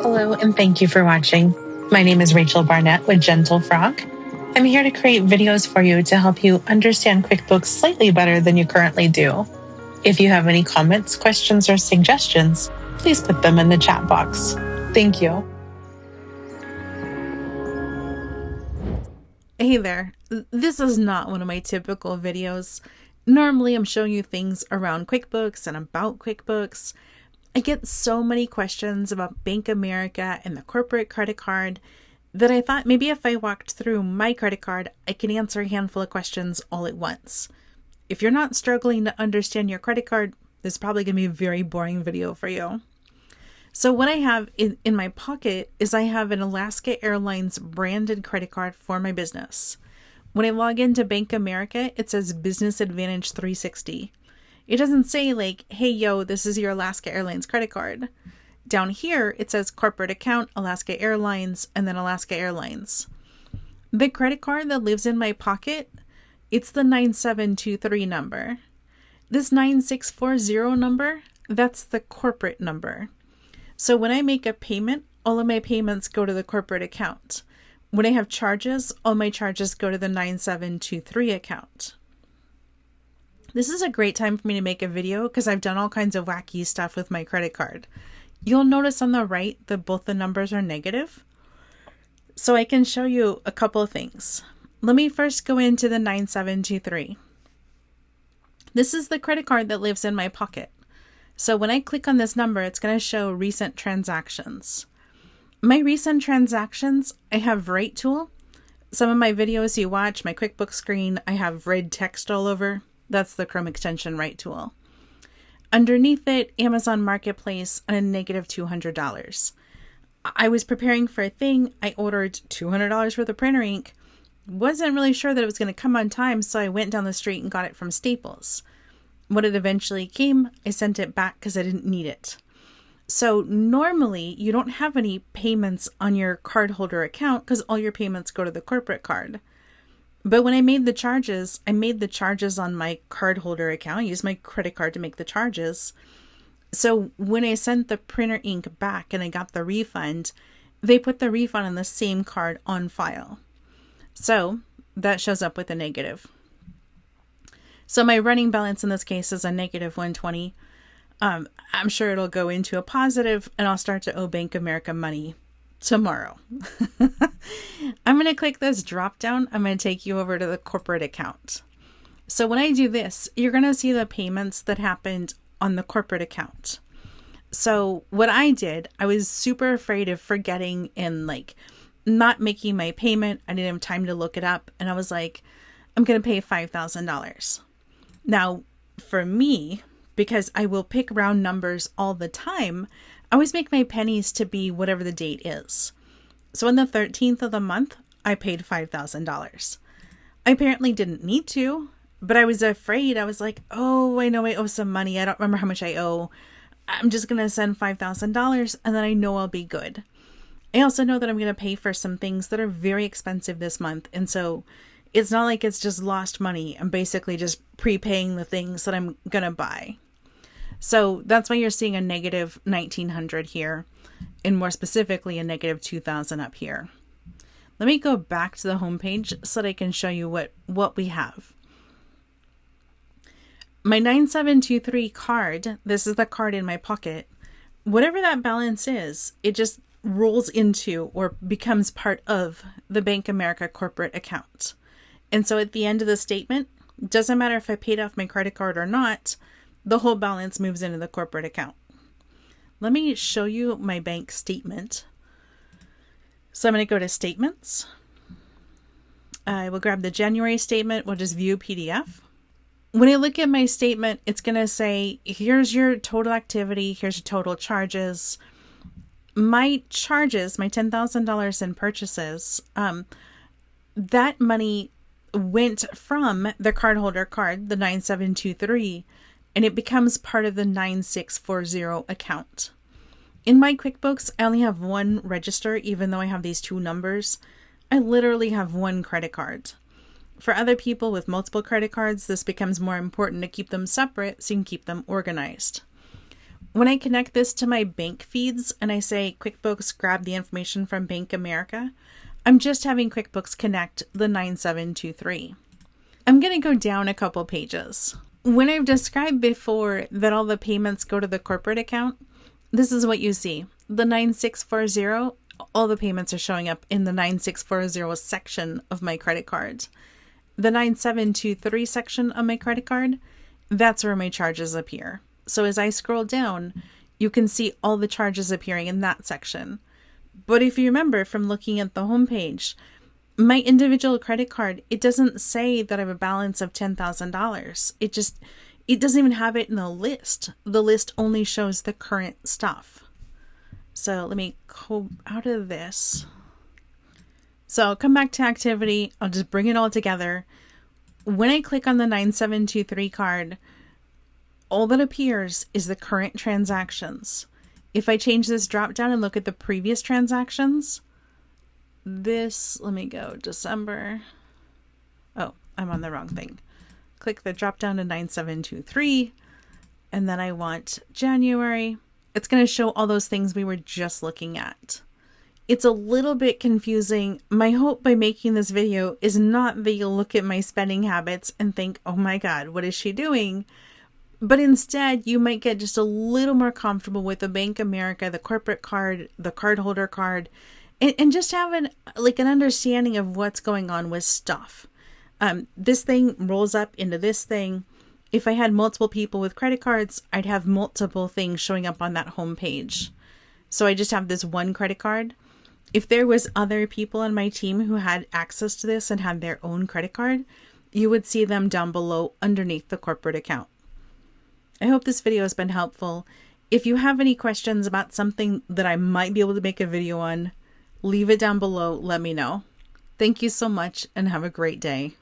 Hello, and thank you for watching. My name is Rachel Barnett with Gentle Frog. I'm here to create videos for you to help you understand QuickBooks slightly better than you currently do. If you have any comments, questions, or suggestions, please put them in the chat box. Thank you. Hey there, this is not one of my typical videos. Normally I'm showing you things around QuickBooks and about QuickBooks. I get so many questions about Bank America and the corporate credit card that I thought maybe if I walked through my credit card, I could answer a handful of questions all at once. If you're not struggling to understand your credit card, this is probably going to be a very boring video for you. So what I have in my pocket is I have an Alaska Airlines branded credit card for my business. When I log into Bank America, it says Business Advantage 360. It doesn't say like, hey, yo, this is your Alaska Airlines credit card. Down here, it says corporate account, Alaska Airlines, and then Alaska Airlines. The credit card that lives in my pocket, it's the 9723 number. This 9640 number, that's the corporate number. So when I make a payment, all of my payments go to the corporate account. When I have charges, all my charges go to the 9723 account. This is a great time for me to make a video because I've done all kinds of wacky stuff with my credit card. You'll notice on the right that both the numbers are negative. So I can show you a couple of things. Let me first go into the 9723. This is the credit card that lives in my pocket. So when I click on this number, it's going to show recent transactions. My recent transactions, I have Right Tool. Some of my videos you watch, my QuickBooks screen, I have red text all over. That's the Chrome extension Right Tool. Underneath it, Amazon Marketplace and a negative $200. I was preparing for a thing. I ordered $200 worth of printer ink. Wasn't really sure that it was going to come on time, so I went down the street and got it from Staples. When it eventually came, I sent it back because I didn't need it. So normally, you don't have any payments on your cardholder account because all your payments go to the corporate card. But when I made the charges on my cardholder account. I used my credit card to make the charges. So when I sent the printer ink back and I got the refund, they put the refund on the same card on file. So that shows up with a negative. So my running balance in this case is a negative 120. I'm sure it'll go into a positive and I'll start to owe Bank America money tomorrow. I'm going to click this drop down. I'm going to take you over to the corporate account. So when I do this, you're going to see the payments that happened on the corporate account. So what I did, I was super afraid of forgetting and like not making my payment. I didn't have time to look it up. And I was like, I'm going to pay $5,000. Now for me, because I will pick round numbers all the time, I always make my pennies to be whatever the date is. So on the 13th of the month, I paid $5,000. I apparently didn't need to, but I was afraid. I was like, oh, I know I owe some money. I don't remember how much I owe. I'm just going to send $5,000 and then I know I'll be good. I also know that I'm going to pay for some things that are very expensive this month. And so it's not like it's just lost money. I'm basically just prepaying the things that I'm going to buy. So that's why you're seeing a negative 1900 here, and more specifically a negative 2000 up here. Let me go back to the home page so that I can show you what we have. My 9723 card, this is the card in my pocket. Whatever that balance is, it just rolls into or becomes part of the Bank America corporate account. And so at the end of the statement, doesn't matter if I paid off my credit card or not, the whole balance moves into the corporate account. Let me show you my bank statement. So I'm going to go to statements. I will grab the January statement. We'll just view PDF. When I look at my statement, it's going to say, here's your total activity. Here's your total charges. My charges, my $10,000 in purchases, that money went from the cardholder card, the 9723, and it becomes part of the 9640 account. In my QuickBooks, I only have one register, even though I have these two numbers. I literally have one credit card. For other people with multiple credit cards, this becomes more important to keep them separate so you can keep them organized. When I connect this to my bank feeds and I say QuickBooks grab the information from Bank America, I'm just having QuickBooks connect the 9723. I'm going to go down a couple pages. When I've described before that all the payments go to the corporate account, this is what you see. The 9640, all the payments are showing up in the 9640 section of my credit card. The 9723 section of my credit card, that's where my charges appear. So as I scroll down, you can see all the charges appearing in that section. But if you remember from looking at the homepage, my individual credit card, it doesn't say that I have a balance of $10,000. It doesn't even have it in the list. The list only shows the current stuff. So let me go out of this. So I'll come back to activity. I'll just bring it all together. When I click on the 9723 card, all that appears is the current transactions. If I change this drop down and look at the previous transactions, let me go December. Oh, I'm on the wrong thing. Click the drop down to 9723, and then I want January. It's going to show all those things we were just looking at. It's a little bit confusing. My hope by making this video is not that you'll look at my spending habits and think, oh my God, what is she doing? But instead, you might get just a little more comfortable with the Bank America, the corporate card, the cardholder card, and just have an understanding of what's going on with stuff. This thing rolls up into this thing. If I had multiple people with credit cards, I'd have multiple things showing up on that home page. So I just have this one credit card. If there was other people on my team who had access to this and had their own credit card, you would see them down below underneath the corporate account. I hope this video has been helpful. If you have any questions about something that I might be able to make a video on, leave it down below. Let me know. Thank you so much and have a great day.